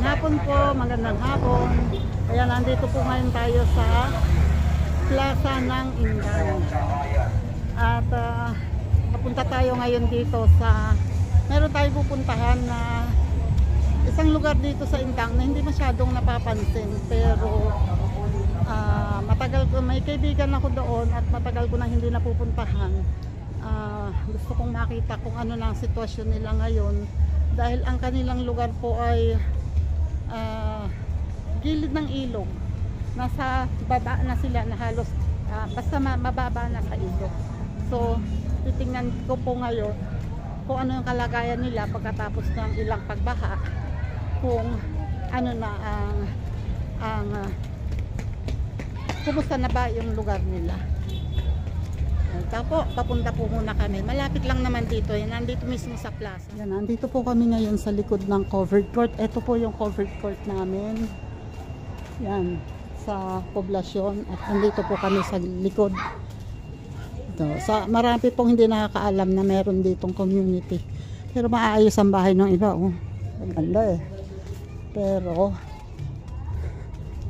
Magandang hapon po, magandang hapon. Kaya nandito po ngayon tayo sa Plaza ng Indang. At papunta tayo ngayon dito sa, meron tayong pupuntahan na isang lugar dito sa Indang na hindi masyadong napapansin. Pero matagal ko, may kaibigan ako doon at matagal ko na hindi napupuntahan. Gusto kong makita kung ano na ang sitwasyon nila ngayon. Dahil ang kanilang lugar po ay gilid ng ilog. Nasa baba na sila na halos basta mababa na sa ilog. So titingnan ko po ngayon kung ano yung kalagayan nila pagkatapos ng ilang pagbaha, kung ano na ang kumusta na ba yung lugar nila. Tapos papunta po muna kami. Malapit lang naman dito. Nandito mismo sa plaza. Yan, nandito po kami ngayon sa likod ng covered court. Ito po yung covered court namin. Yan, sa poblasyon. At nandito po kami sa likod. Ito, marami pong hindi nakakaalam na meron ditong community. Pero maayos ang bahay ng iba. Oh. Maganda eh. Pero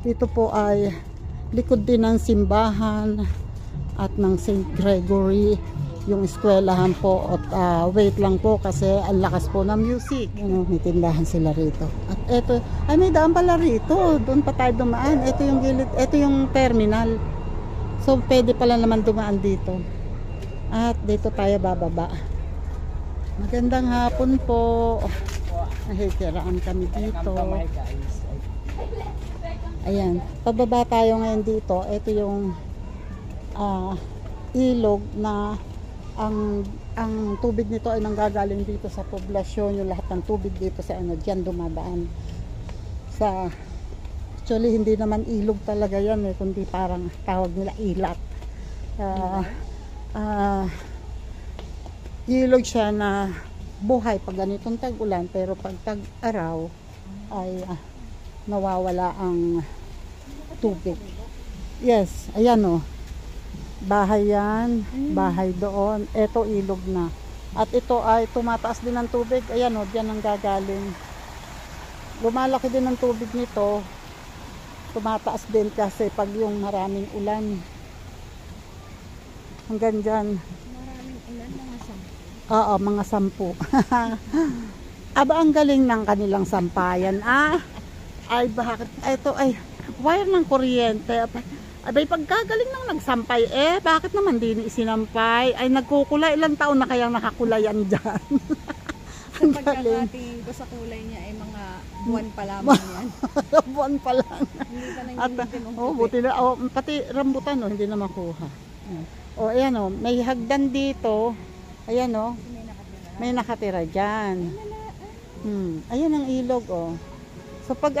dito po ay likod din ng simbahan at ng St. Gregory, yung eskwelahan po. At wait lang po kasi ang lakas po ng music. May tindahan sila rito. At eto, ay may daan pala rito. Doon pa tayo dumaan. Ito yung gilid, ito yung terminal. So pwede pala naman dumaan dito. At dito tayo bababa. Magandang hapon po. Nahikiraan kami dito. Ayan, pababa tayo ngayon dito. Ito yung ilog na ang tubig nito ay nanggagaling dito sa poblasyon. Yung lahat ng tubig dito sa diyan dumadaan sa, actually hindi naman ilog talaga yan eh, kundi parang tawag nila ilat. Ilog siya na buhay pag ganitong tag-ulan, pero pag tag-araw ay nawawala ang tubig. Yes, ayan o. Bahay yan, bahay doon. Ito ilog na. At ito ay tumataas din ng tubig. Ayan o, diyan ang gagaling. Lumalaki din ang tubig nito. Tumataas din kasi pag yung maraming ulan. Hanggang dyan. Maraming ulan, mga 10. Oo, mga 10. Aba, ang galing ng kanilang sampayan. Ay bakit? Ito ay wire ng kuryente. Abay, pagkagaling nang nagsampay, bakit naman din isinampay? Ay, nagkukulay. Ilang taon na kayang nakakulayan dyan? Sa pagkakatingin ko sa kulay niya ay mga buwan pa lamang yan. Buwan pa lang. Hindi pa nangyayari ng buti na. Pati rambutan, hindi na makuha. Ayan may hagdan dito. Ayan may nakatira dyan. Ayan ang ilog So pag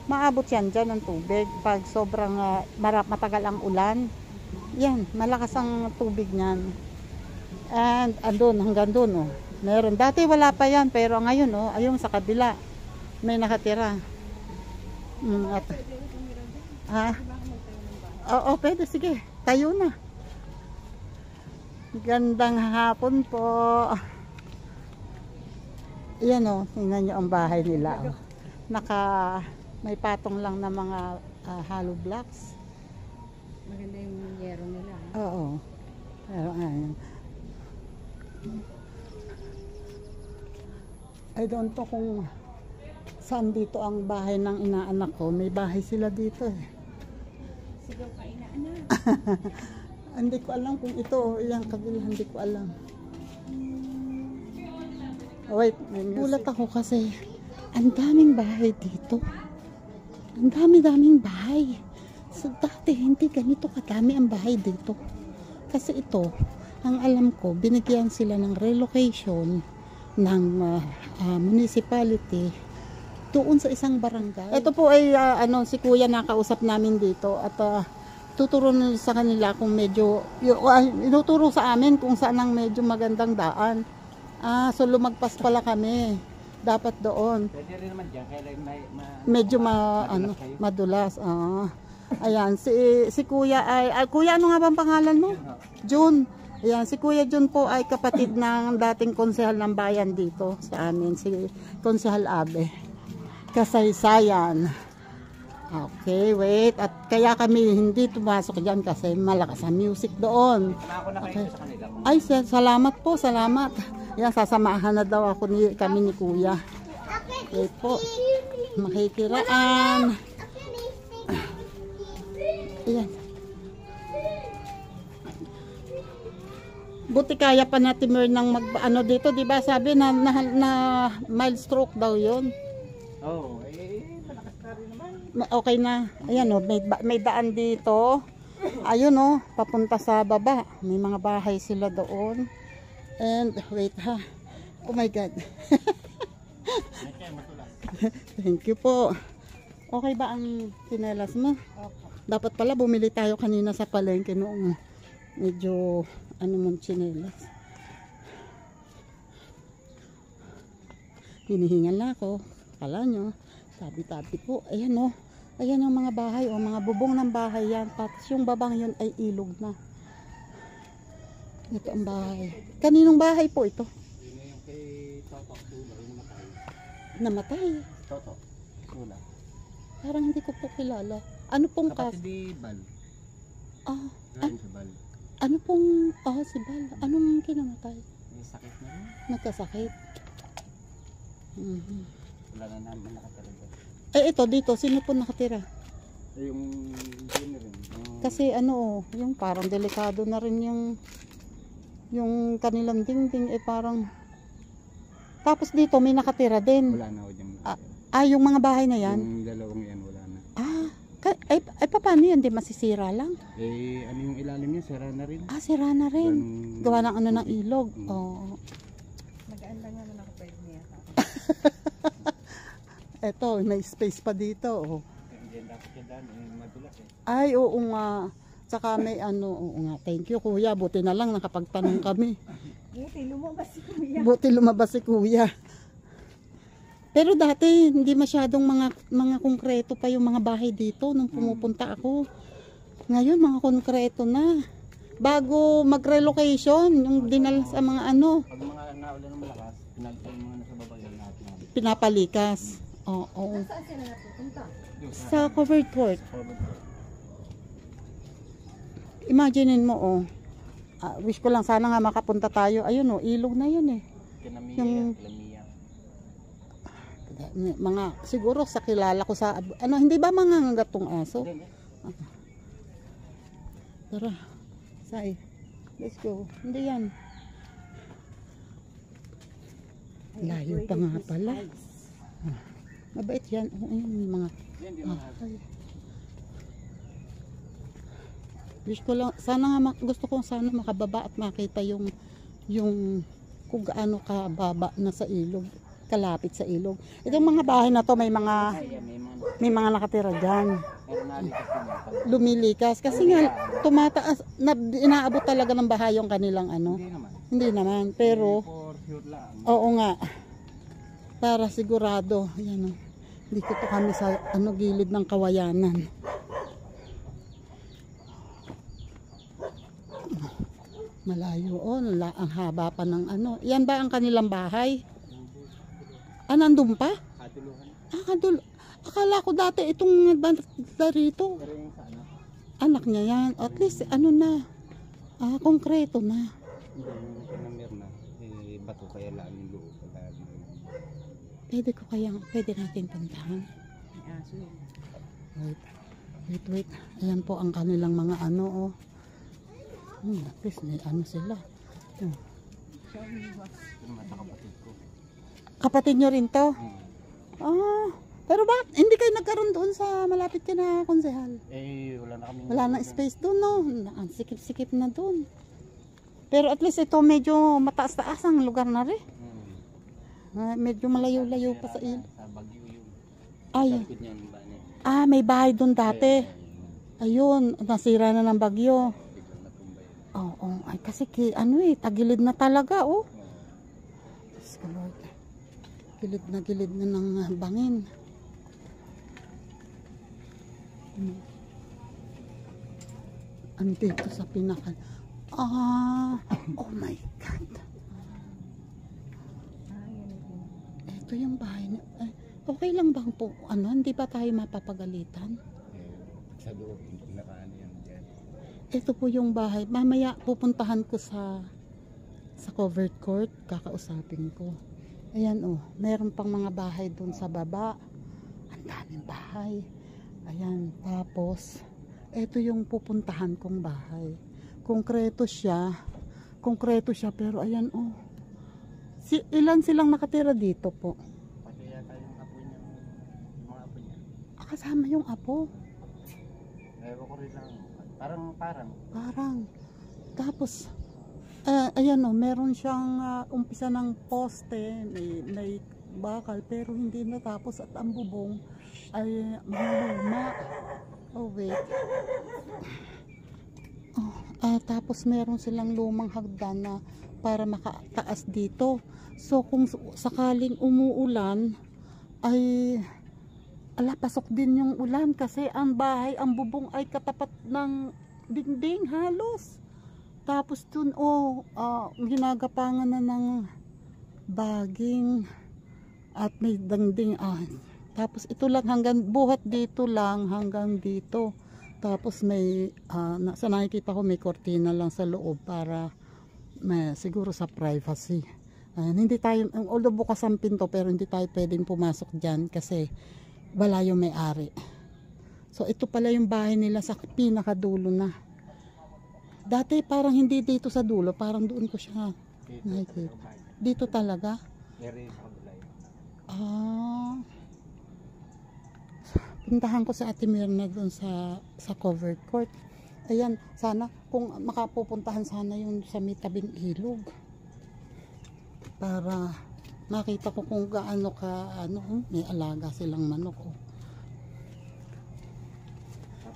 maabot yan dyan ng tubig pag sobrang matagal ang ulan. Yan, malakas ang tubig niyan. And andun, hanggang doon meron. Dati wala pa yan, pero ngayon ayun sa kabila may nakatira. Oo, pwede, sige, tayo na. Gandang hapon po. Yan tingnan nyo ang bahay nila. May patong lang na mga hollow blocks. Maganda yung yero nila. Oo. Pero I don't know kung saan dito ang bahay ng inaanak ko. May bahay sila dito eh. Sigaw ka inaanak. Hindi ko alam kung ito ilang kabila. Hindi ko alam. Wait, gulat ako kasi ang daming bahay dito. Ang dami-daming bahay. So dati hindi ganito kadami ang bahay dito. Kasi ito, ang alam ko, binigyan sila ng relocation ng municipality doon sa isang barangay. Ito po ay si Kuya nakausap namin dito at tuturo sa kanila kung medyo inuturo sa amin kung saan ang medyo magandang daan. So lumagpas pala kami. Dapat doon. Pwede rin naman dyan, kaya medyo madulas. Ayan, si Kuya ay, Kuya, ano nga bang pangalan mo? June. Ayan, si Kuya June po ay kapatid ng dating konsehal ng bayan dito sa amin, si Konsehal Abe. kasaysayan. Okay, wait. At kaya kami hindi pumasok dyan kasi malakas ang music doon. Okay. Ay, salamat po, salamat. Yan, sasamahan na daw ako kami ni Kuya. Okay po. Makikiraan. Ayan. Buti kaya pa natin ng ano dito, di ba? Sabi na mild stroke daw 'yon. Oh, malakas na rin naman. Okay na. Ayan oh, may daan dito. Ayun oh, papunta sa baba. May mga bahay sila doon. And wait ha. Oh my God. Thank you po. Okay ba ang tsinelas mo? Dapat pala bumili tayo kanina sa palengke noong medyo ano mong tsinelas. Hinihingal na ako. Kala nyo, tabi-tabi po. Ayan o. Ayan yung mga bahay o mga bubong ng bahay yan. Tapos yung babang yun ay ilog na. Ito ang bahay. Kaninong bahay po ito? Yun yung kay Toto Sula, yung namatay. Namatay. Toto Sula. Parang hindi ko po kilala. Ano pong Kapatid ni Bal. Ah, Si Bal. ano pong, si Bal. Anong kinamatay? May sakit na rin. Nagkasakit. Wala na naman nakatira doon. Eh ito dito, sino po nakatira? Yung yun rin. Kasi ano, yung parang delikado na rin yung kanilang dingding parang. Tapos dito may nakatira din. Wala na ako dyan. Yung mga bahay na yan. Yung dalawang yan wala na. Paano yan? Di masisira lang? Ano yung ilalim niya? Sira na rin. Sira na rin. Gawa ng ano ng ilog. Oo. Magaan lang naman ako pwede niya. Eto, may space pa dito. Oh. Diyan dapat yan daan. Madulas eh. Ay, oo nga. Tsaka may oo nga. Thank you, Kuya. Buti na lang nakapagtanong kami. Buti lumabas si Kuya. Buti lumabas si Kuya. Pero dati, hindi masyadong mga konkreto pa yung mga bahay dito nung pumupunta ako. Ngayon, mga konkreto na. Bago mag-relocation, yung dinala sa mga ano. Pag mga naulan ng malakas, pinagpay mga nasa baba yan lahat na. Pinapalikas. Oo. Saan sila napupunta? Sa covered court. Imaginein mo, wish ko lang sana nga makapunta tayo. Ayun ilog na yun eh. Yung mga siguro sa kilala ko sa hindi ba mga gatong aso? Tara. Say. Let's go. Hindi yan. Layo pa nga pala. Mabait yan. Yung mga wish ko lang sana nga gusto ko sana makababa at makita yung kung gaano kababa na sa ilog, kalapit sa ilog. Itong mga bahay na to may mga nakatira diyan. Lumilikas kasi nga tumataas inaabot talaga ng baha yung kanilang Hindi naman pero oo nga. Para sigurado, ayan dito po kami sa gilid ng Kawayanan. Malayo ang haba pa ng Yan ba ang kanilang bahay? Nandun pa? Akala ko dati itong banda rito. Anak niya yan. At least na. Konkreto na. Bato kaya lang yung loob. Pwede natin puntahan. Wait. Ayan po ang kanilang mga at least may sila. Kapatid nyo rin to? Pero bakit hindi kayo nagkaroon doon sa malapit ka na konsehal? Wala na kami. Wala na space doon, no? Ang sikip-sikip na doon. Pero at least ito medyo mataas-taas ang lugar na rin. Medyo malayo-layo pa sa ilog. Sa Bagyo yun. May bahay doon dati. Ayun, nasira na ng bagyo. Ay kasi tagilid na talaga, Lord. Gilid na ng bangin. Andito sa pinaka. Oh my God. Ito yung bahay na. Okay lang bang po, hindi ba tayo mapapagalitan? Sa loob, nakaano yan dyan. Ito po yung bahay. Mamaya pupuntahan ko sa covered court, kakausapin ko. Ayan meron pang mga bahay dun sa baba. Ang daming bahay. Ayan, tapos ito yung pupuntahan kong bahay. Konkreto siya pero ayan ilan silang nakatira dito po? Pati yata yung apo niya, yung mga apo niya. Kasama yung apo. Ewan ko rin lang. Parang. Tapos ayan meron siyang umpisa ng poste, may bakal pero hindi natapos at ang bubong ay luma. Wait. Tapos meron silang lumang hagdan na para makataas dito. So kung sakaling umuulan ay pasok din yung ulan kasi ang bahay, ang bubong ay katapat ng dingding halos. Tapos dun ginagapangan na ng baging at may dingding tapos ito lang buhat dito lang hanggang dito. Tapos may sa nakikita ko may kortina lang sa loob para siguro sa privacy. Hindi tayo, although bukas ang pinto pero hindi tayo pwedeng pumasok dyan kasi wala yung may-ari. So ito pala yung bahay nila sa pinakadulo na. Dati parang hindi dito sa dulo, parang doon ko siya nakikita. Dito talaga? Pintahan ko sa Ate Mirna doon sa covered court. Ayan, sana kung makapupuntahan sana yung sa may tabing ilog. Para makita ko kung gaano may alaga silang manok.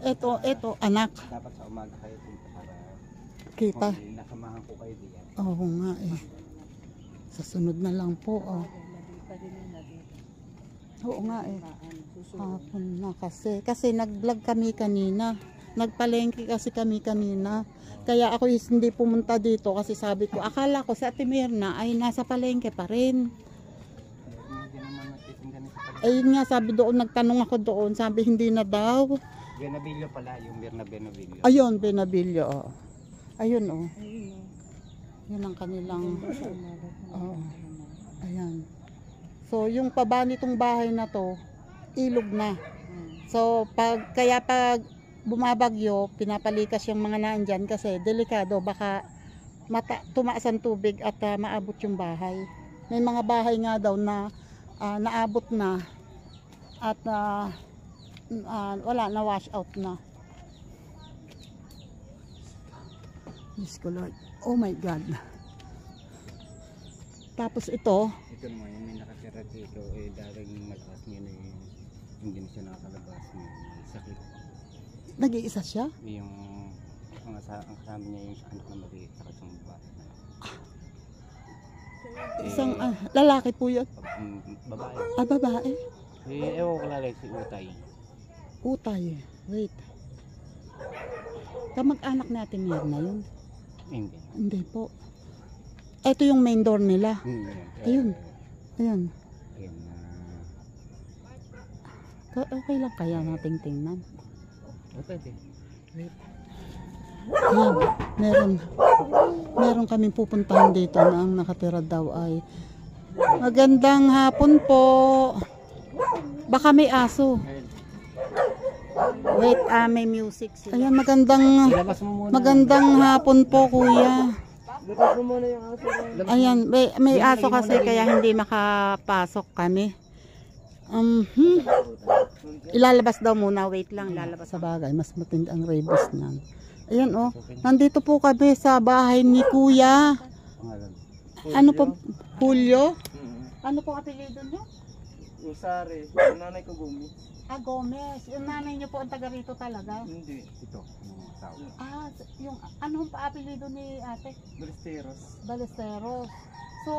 Eto anak. Dapat sa umaga kayo punta para Kita. nasamahan ko kayo diyan. Oo nga Sa sunod na lang po. Oo nga Hapon na kasi. Kasi nag-vlog kami kanina. Nagpalengke kasi kami kanina. Kaya ako hindi pumunta dito kasi sabi ko, akala ko sa Ate Mirna ay nasa palengke pa rin. Ayun nga, sabi doon, nagtanong ako doon, sabi hindi na daw. Benavillo pala, yung Mirna Benavillo. Ayun, Benavillo. Ayun Yun ang kanilang ayan. So yung paba nitong bahay na to ilog na. So kaya pag bumabagyo pinapalikas yung mga naandyan kasi delikado baka tumaas ang tubig at maabot yung bahay. May mga bahay nga daw na naabot na at wala na wash out na. Diyos ko Lord. Oh my God. Tapos ito naman yung may nakatira dito daling malakas ngayon hindi na siya nakakalabas may sakit. Nag-iisa siya? Yung ang kasama niya yung anak na maliit sa isang babae. Isang lalaki po yun? Babae. Babae? Ewan ko lalaki si Utay. Utay. Wait. Kamag-anak natin Mirna yun? Hindi. Hindi po. Ito yung main door nila. Ayun. Ayan. Okay lang kaya nating tingnan. Okay din. Ayan. Meron kaming pupuntahan dito na ang nakatira daw ay magandang hapon po. Baka may aso. Wait, may music sila. Ayan, magandang hapon po kuya. Labas mo muna yung aso. Ayan, may aso kasi kaya hindi makapasok kami. Ilalabas daw muna, wait lang, ilalabas sa bagay, mas matindi ang rabies nan. Ayan nandito po kami sa bahay ni kuya. Ano po, Julio? Ano po apelyido niyo? Usari, yung nanay ko Gomez. Gomez. Yung nanay niyo po ang taga rito talaga? Hindi. Ito, tao. Yung anong pa-apelyido ni ate? Balesteros. So,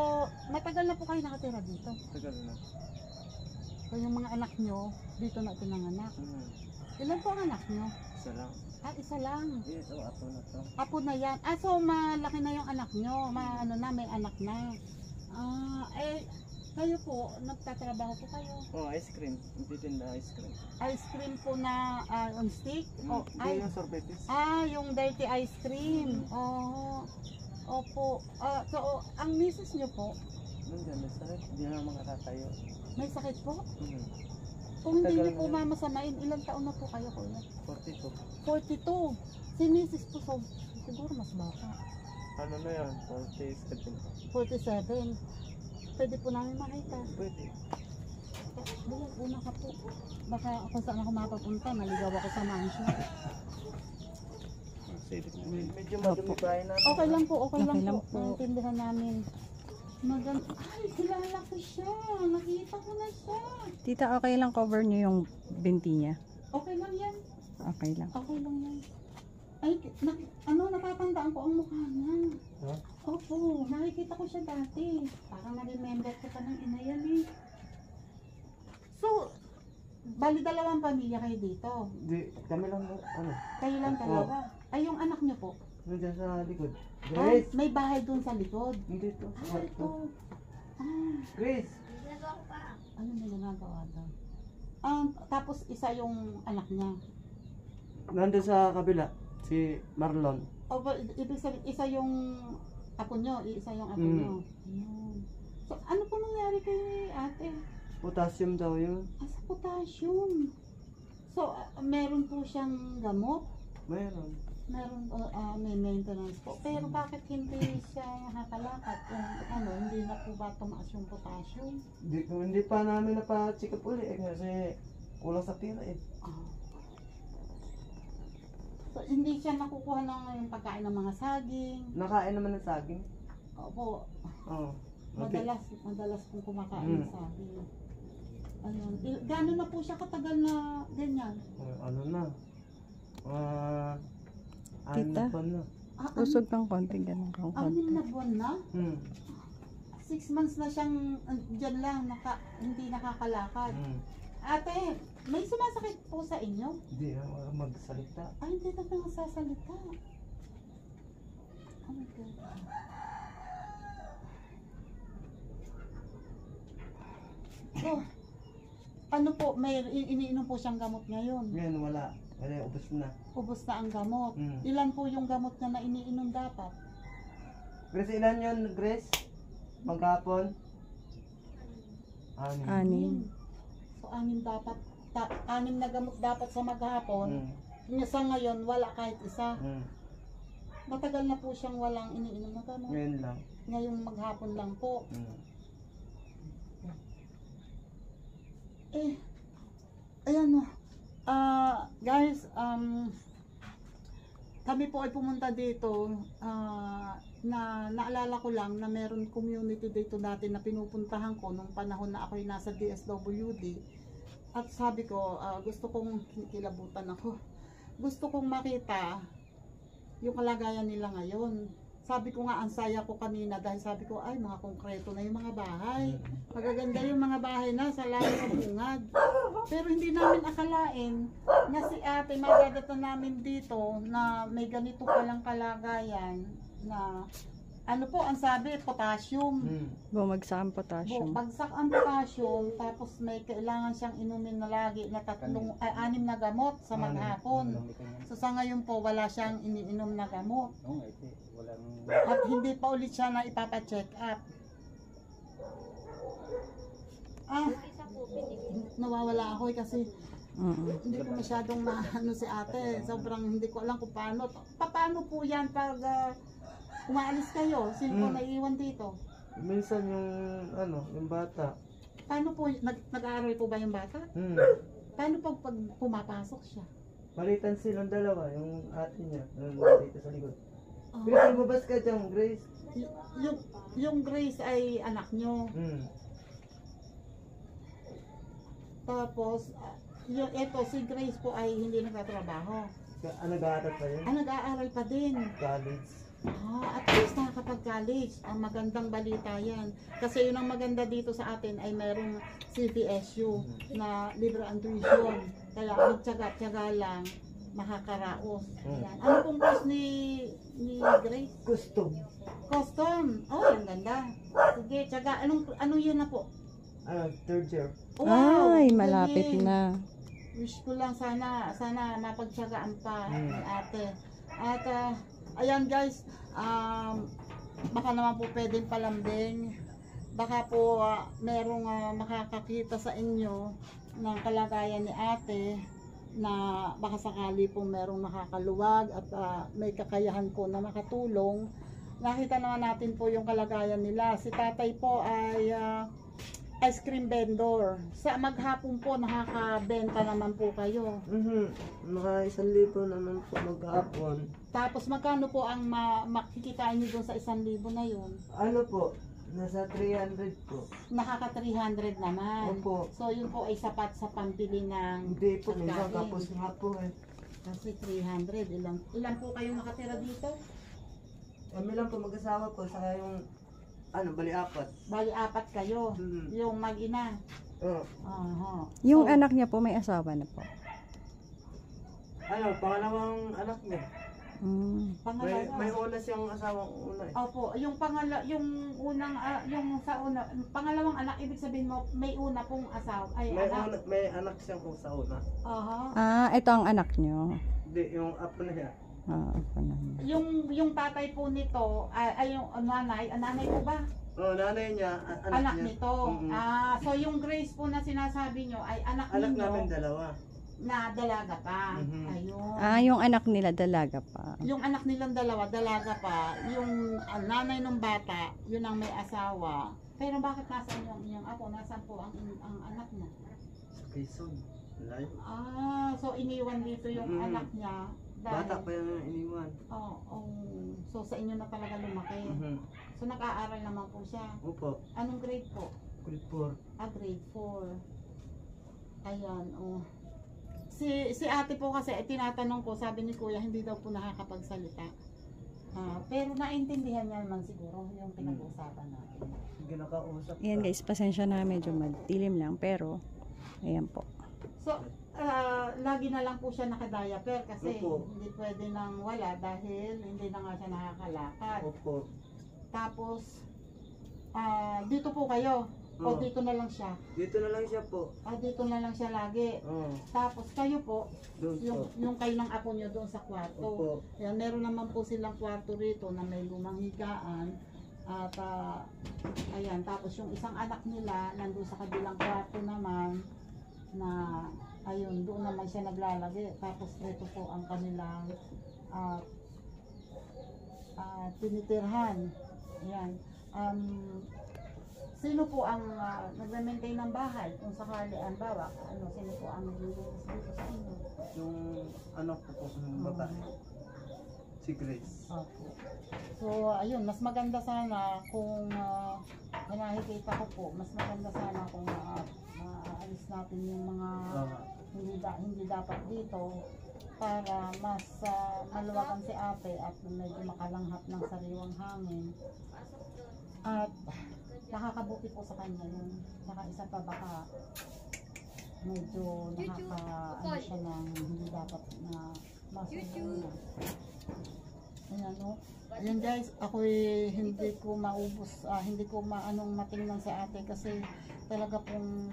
matagal na po kayo nakatira dito? Tagal na. So, yung mga anak nyo, dito na pinanganak. Ilan po ang anak nyo? Isa lang. Isa lang. Ito, apo na to. Apo na yan. So malaki na yung anak nyo. May anak na. Kayo po, nagtatrabaho po kayo. Oh, ice cream. Nagtitinda ice cream. Ice cream po na on stick? Hindi yung sorbetes. Yung dirty ice cream. Opo. So, ang misis nyo po, Nandiyan, may sakit. Hindi na makakatayo. may sakit po? Mhm. Kung hindi Tagal nyo po na. mamasamain, ilang taon na po kayo kuya? 42. 42. Si misis po, siguro mas bata. Ano na yan? 47. 47. Pwede po namin makita. Pwede. Bulan, una ka po. Baka kung saan ako mapapunta, naligaw ako sa mansion. Medyo madumi tayo na. Okay lang po, okay lang Okay lang po. po. Naintindihan namin. Ay, kilala ko siya. Nakita ko na siya. Tita, okay lang cover niyo yung binti niya? Okay lang yan. Okay lang. Okay lang yan. Ay, natatandaan ko ang mukha niya. Huh? Opo, nakikita ko siya dati. Parang na-remember ko pa ng ina yan eh. So, bali dalawang pamilya kayo dito. Di, kami lang, ano, Kayo lang dalawa. Ay, yung anak niyo po. nandiyan sa likod. Ay, may bahay dun sa likod. Hindi to. Ito. Grace! Ano na ginagawa daw? Tapos isa yung anak niya. Nandun sa kabila, si Marlon. O, ibig sabihin, isa yung apo nyo, isa yung apo Mm. nyo. Yun. So, ano po nangyari kay ate? Potassium daw yun. Sa potassium. So, meron po siyang gamot? Mayroon. Meron, may maintenance po. Pero bakit hindi siya nakakalakad? Kung hindi na po ba tumaas yung potassium? Hindi pa namin napa-check up ulit kasi kulang sa tira eh. So, hindi siya nakukuha ng yung pagkain ng mga saging. Nakain naman ng saging. Opo, Oo. madalas pong kumakain ng saging. Ayun. Gano'n na po siya katagal na ganyan? Ano na? Tita? Ano na? Usog kang konti, ganun kang konti. 6 na buwan na? 6 months na siyang dyan lang, hindi nakakalakad. Ate, may sumasakit po sa inyo? Hindi na magsalita. Ay, hindi na nagsasalita. Oh my God. So, ano po, may iniinom po siyang gamot ngayon. Ngayon wala. Wala, ubos na. Ubus na ang gamot. Mm. Ilan po yung gamot na iniinom dapat? Grace, ilan yun, Grace? Maghapon? 6. 6. So, 6 dapat. 6 na gamot dapat sa maghapon. Mm. Sa ngayon, wala kahit isa. Mm. Matagal na po siyang walang iniinom na gamot. Ngayon lang. Ngayong maghapon lang po. Mm. Ayan o. Guys, kami po ay pumunta dito na naalala ko lang na meron community dito dati na pinupuntahan ko nung panahon na ako'y nasa DSWD. At sabi ko, gusto kong kilabutan ako. Gusto kong makita yung kalagayan nila ngayon. Sabi ko nga, ang saya ko kanina dahil sabi ko, ay mga konkreto na yung mga bahay. Magaganda yung mga bahay na sa layo ng bungad. Pero hindi namin akalain na si ate magdadatan namin dito na may ganito palang kalagayan na ano po ang sabi, potassium. Bumagsak ang potassium. Bagsak ang potassium, tapos may kailangan siyang inumin na lagi na 6 na gamot sa maghapon. So sa ngayon po wala siyang iniinom na gamot. At hindi pa ulit siya na ipapa-check up. Nawawala ako kasi hindi ko masyadong maano si ate. Sobrang hindi ko alam kung paano. Paano po yan pag umaalis kayo? Sino po naiiwan dito? Minsan yung bata. Paano po, nag-aaral po ba yung bata? Paano pag pumapasok siya? Palitan silang dalawa, yung ate niya, dito sa likod. Grace, lumabas ka dyan, Grace. Yung Grace ay anak nyo. Tapos, eto, si Grace po ay hindi nagtatrabaho. Nag-aaral pa yun? Nag-aaral pa din. College. At least nakakapag-college. Ang magandang balita yan. Kasi yun ang maganda dito sa atin ay merong CTSU na libre ang tuition. Kaya magtyaga-tyaga lang, makakaraos. Yan. Ano pong course ni Grace? Custom. Custom. Oh, ang ganda. Sige, tyaga. Anong yun na po? Third year. Ay, galing. malapit na. Wish ko lang sana mapagtiyagaan pa Mm. ni ate. At ayan guys, baka naman po pwedeng palambing. Baka po merong makakakita sa inyo ng kalagayan ni ate na baka sakali po merong makakaluwag at may kakayahan po na makatulong. Nakita naman natin po yung kalagayan nila. Si tatay po ay ice cream vendor. Sa maghapon po nakakabenta naman po kayo. Mga 1,000 naman po maghapon. Tapos magkano po ang makikitain niyo doon sa 1,000 na yun? Ano po? Nasa 300 po. Nakaka 300 naman. Opo. So yun po ay sapat sa pambili ng Hindi po, minsan pagkain. tapos nga po eh. Kasi 300. Ilan po kayo nakatira dito? Kami lang po mag-asawa po, saka yung, bali 4. Bali 4 kayo. Mhm. Yung mag-ina. Oh. Aha. Yung So, anak niya po may asawa na po. Pangalawang anak niya. May pangalawa. una siyang asawang una eh. Opo, yung yung unang yung sa una, pangalawang anak, ibig sabihin mo may una pong asawa ay anak. May anak siyang kung sa una. Aha. Ito ang anak niyo. Hindi, yung apo na siya. Ako na. Yung tatay po nito ay yung nanay po ba? Nanay niya, Anak niya. nito. Mm-mm. So yung Grace po na sinasabi nyo ay anak Anak ninyo namin dalawa. na dalaga pa. Mhm. Ayun. Yung anak nila dalaga pa. Yung anak nilang dalawa, dalaga pa. Yung nanay ng bata, yun ang may asawa. Pero bakit nasaan yung apo? Nasaan po ang anak niya? Quezon. Live. So iniwan dito yung Mhm. anak niya. Bata pa yung iniwan. So sa inyo na talaga lumaki. So nag-aaral naman po siya. Opo. Anong grade po? Grade 4. Grade 4. Ayan, Si ate po kasi tinatanong ko, sabi ni kuya, hindi daw po nakakapagsalita. Pero naintindihan niya naman siguro yung pinag-uusapan natin. Sige, nakausap Ayan guys, pasensya na medyo madilim lang pero ayan po. So, lagi na lang po siya naka-diaper kasi Opo. hindi pwede nang wala dahil hindi na nga siya nakakalakad. Opo. Tapos, dito po kayo. O Oo. dito na lang siya. Dito na lang siya po. Dito na lang siya lagi. Oo. Tapos kayo po, Doon po. yung kayo ng apo nyo doon sa kwarto. Opo. Yan, meron naman po silang kwarto rito na may lumang higaan. At ayan, tapos yung isang anak nila nandun sa kabilang kwarto naman na ayun, doon naman siya naglalagay. Tapos ito po ang kanilang tinitirhan. Ayan. Sino po ang nagme-maintain ng bahay? Kung sakali, sino po ang naglilinis dito sa inyo? Yung anak ko po, yung babae. Si Grace. Opo. So, ayun, mas maganda sana kung nakikita ko po, mas maganda sana kung maaalis natin yung mga hindi dapat dito para mas maluwagan si ate at medyo makalanghap ng sariwang hangin. At nakakabuti po sa kanya yun. Saka isa pa baka medyo siya ng hindi dapat na masusunod. Ayan o. Ayan guys, ako'y hindi ko maubos, hindi ko matingnan sa ate kasi talaga pong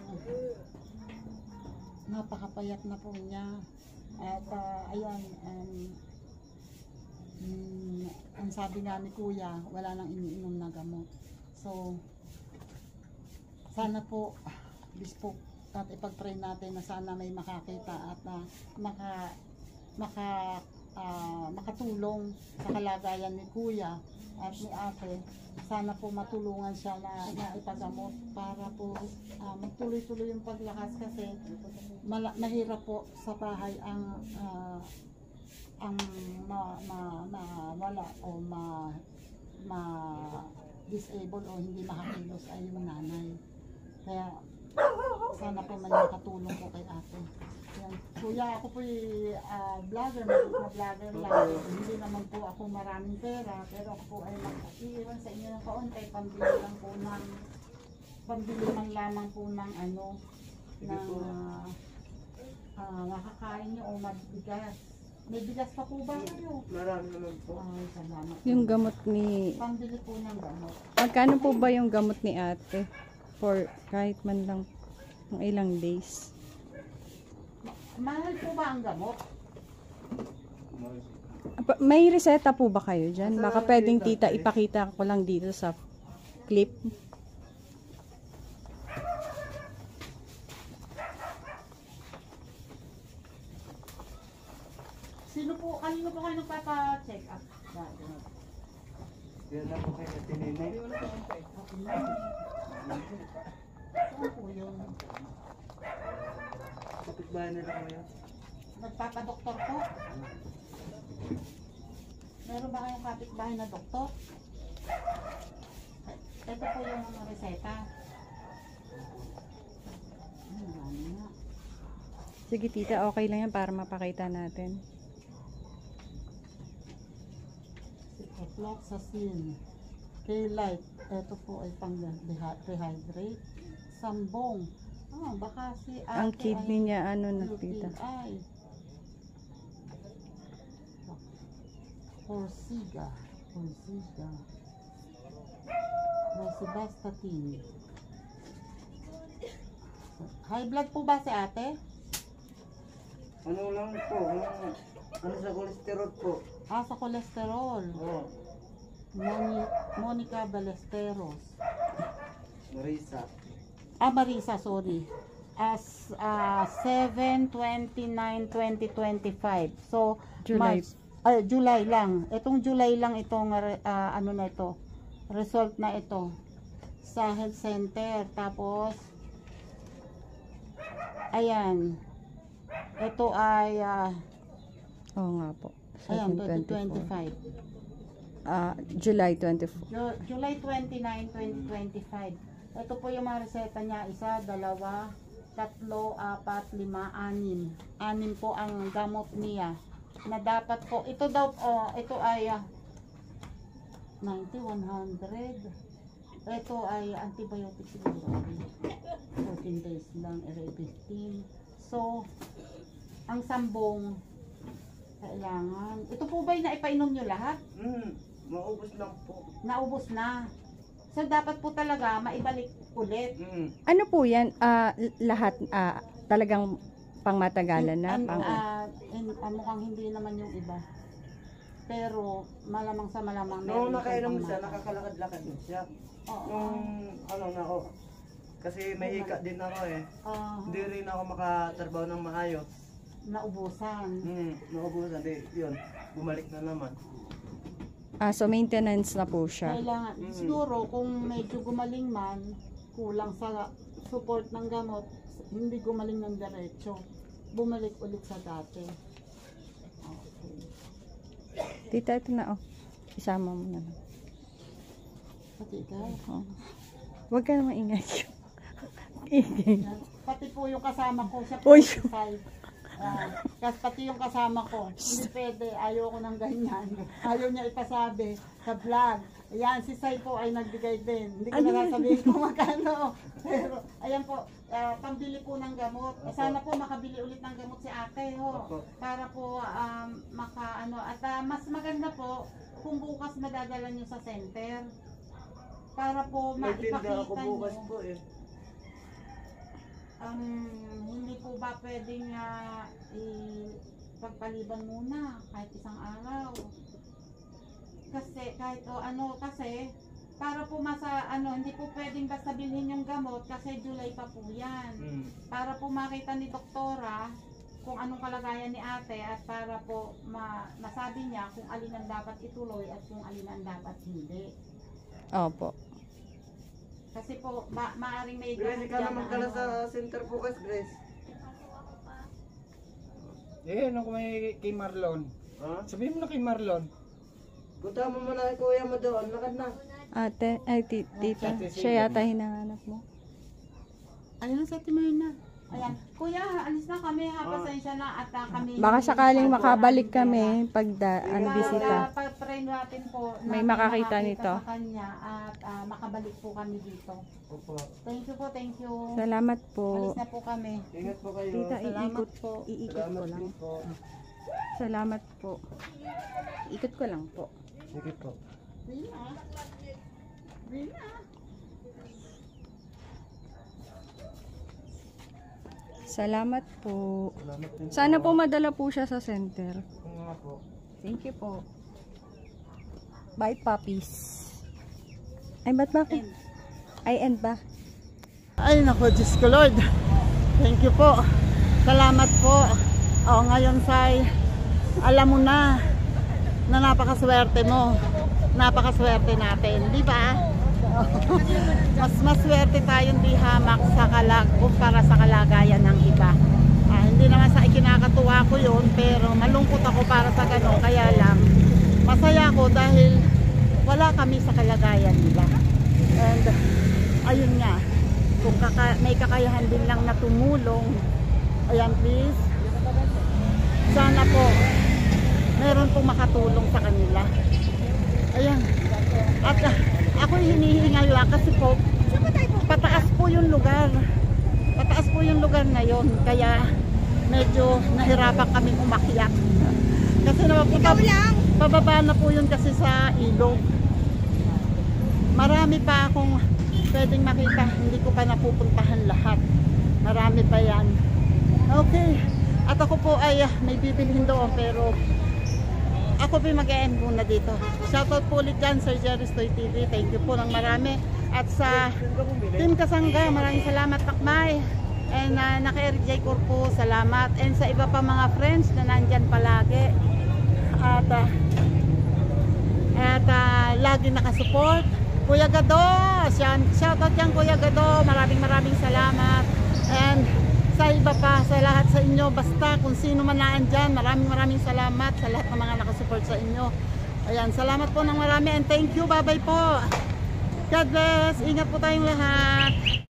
napakapayat na po niya. At ayan, ang sabi nga ni kuya, wala nang iniinom na gamot. So, sana po, at ipag-pray natin na sana may makakita at makatulong sa kalagayan ni kuya at ni ate. Sana po matulungan siya na ipagamot para po magtuloy-tuloy yung paglakas kasi mahirap po sa bahay ang mawala o disable o hindi makakilos ay yung nanay. Kaya sana po may makatulong po kay ate. Yan. Kuya, ako po vlogger, vlogger lang. Hindi naman po ako maraming pera, pero ako po ay mag-iiwan sa inyo ng kaunti, pambili man lamang po ng makakain nyo o mabigas. May bigas pa po ba kayo? Marami naman po. Ay, salamat. Yung gamot ni... Pambili po ng gamot. Magkano po ba yung gamot ni ate? for kahit man lang ng ilang days. Mahal po ba ang gamot? May reseta po ba kayo dyan? Sa Baka pwedeng reseta, tita, ipakita ko lang dito sa clip. Kanino po kayo nagpapa-check up? Yan lang po kayo na tininay. Saan po yun? Kapitbahay nila ko yan. Nagpapadoktor po? Meron ba kayong kapitbahay na doktor? Ito po yung mga reseta. Marami nga. Sige tita, okay lang yan para mapakita natin. Ciprofloxacin, K-Lite, ito po ay pang rehydrate, Sambong, baka si ate Ang kidney niya, ano na tita? UTI, Forxiga, Rosuvastatin. High blood po ba si ate? Ano lang po, ano sa kolesterol po. Sa kolesterol. Oo. Monica Ballesteros. Marisa. Marisa, sorry. As 7/29/2025. So, July. July lang. Itong July lang itong ano na ito. Result na ito sa health center. Tapos ayan. Ito ay Oo nga po. ayan, 7/24. 2025. July 24. July 29, 2025. Ito po yung mga reseta niya. 1, 2, 3, 4, 5, 6. 6 po ang gamot niya. Na dapat po, ito daw, ito ay 90, 100. Ito ay antibiotic siguro. 14 days lang, 15. So, ang Sambong, kailangan. Ito po ba yung naipainom nyo lahat? Maubos lang po. Naubos na. So, dapat po talaga maibalik ulit. Ano po yan? Lahat talagang pangmatagalan na? Mukhang hindi naman yung iba. Pero, malamang sa malamang. Noong meron nakainom siyang siya, pangmata. nakakalakad-lakad din siya. Oo. Nung na ako. Kasi may hika din ako eh. Hindi rin ako makatrabaho ng maayos. Naubusan. Naubusan. Yun, bumalik na naman. So maintenance na po siya. Kailangan, siguro kung medyo gumaling man, kulang sa support ng gamot, hindi gumaling ng diretso, bumalik ulit sa dati. Okay. Tita, ito na Isama mo na lang. Pati ikaw. Huwag ka na maingay. Ingay. Pati po yung kasama ko, siya Uy. po side. Kasi pati yung kasama ko, hindi pwede, ayoko ng ganyan. Ayaw niya ipasabi sa vlog. Ayan, si Sai po ay nagbigay din. Hindi ko na sabihin kung magkano. Pero, ayan po, pambili po ng gamot. Sana po makabili ulit ng gamot si ate, para po at mas maganda po kung bukas madadala niyo sa center. Para po maipakita ako niyo. bukas po eh. Hindi po ba pwedeng pagpaliban muna kahit isang araw? Kasi kahit kasi para po hindi po pwedeng basta bilhin yung gamot kasi July pa po yan. Para po makita ni doktora kung anong kalagayan ni ate at para po masabi niya kung alin ang dapat ituloy at kung alin ang dapat hindi. Opo. Kasi po, maaaring may Grace, ikaw naman kala sa center bukas, Grace. Ano kung may kay Marlon? Ha? Sabihin mo na kay Marlon. Punta mo muna kay kuya mo doon, lakad na. Tita, siya yata hinahanap mo. Ayun sa Timerna. Ayan. Kuya, alis na kami ha. Pasensya na at kami. Baka sakaling makabalik kami pag bisita. Pag-pray natin po. May makakita nito. Sa kanya at makabalik po kami dito. Opo. Thank you po, thank you. Salamat po. Alis na po kami. Ingat po kayo. Tita, Salamat po. Iikot ko Salamat lang. din po. Salamat po. Ikot ko lang po. Sige po. Rina. Rina. Salamat po. Salamat din. Sana po madala po siya sa center. Oo nga po. Thank you po. Bye, puppies. Ay, ba't ba? Ay, end ba? Ay nako, Diyos ko Lord. Thank you po. Salamat po. Ngayon say, alam mo na napakaswerte mo. Napakaswerte natin, di ba? Mas swerte tayong di hamak sa para sa kalagayan ng iba. Hindi naman sa ikinakatuwa ko yun, pero malungkot ako para sa ganun. Kaya lang, masaya ako dahil wala kami sa kalagayan nila. And ayun nga, kung may kakayahan din lang na tumulong, ayan please, sana po meron pong makatulong sa kanila. Ayan. At ako hinihingal lang kasi po pataas po yung lugar. Pataas po yung lugar ngayon. Kaya medyo nahirapan kaming umakyat. Kasi naman po pababa na po yun kasi sa ilog. Marami pa akong pwedeng makita. Hindi ko pa napupuntahan lahat. Marami pa yan. Okay. At ako po ay may bibilhin doon pero ako po mag-e-end muna dito. Shoutout po ulit dyan, Sir Jerry's Toy TV. Thank you po ng marami. At sa Team Kasangga, maraming salamat Takmay. And naka-Eric J. Corpo, salamat. And sa iba pa mga friends na nandyan palagi. At lagi nakasupport. Kuya Gado, shoutout yan Kuya Gado. Maraming salamat. And sa iba pa, sa lahat sa inyo, basta kung sino man naandyan, maraming salamat sa lahat ng mga nakasupport sa inyo. Ayan, salamat po ng marami and thank you, bye bye po. God bless, ingat po tayong lahat.